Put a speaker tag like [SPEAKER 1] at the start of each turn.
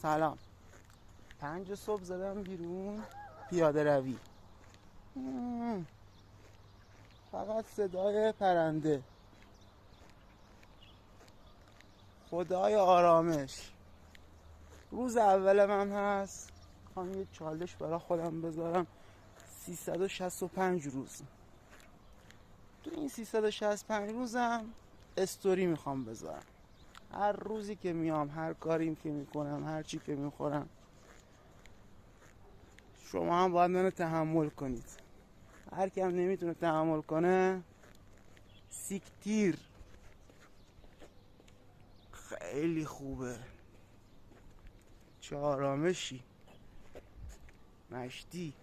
[SPEAKER 1] سلام. 5 صبح زدم بیرون پیاده روی. فقط صدای پرنده، خدای آرامش. روز اول من هست، میخوام یه چالش برای خودم بذارم. 365 روز. تو این 365 روزم استوری میخوام بذارم. هر روزی که میام، هر کاریم که میکنم، هر چی که میخورم. شما هم باید منو تحمل کنید. هر کی هم نمیتونه تحمل کنه سیکتیر. خیلی خوبه، چه آرامشی. مشتی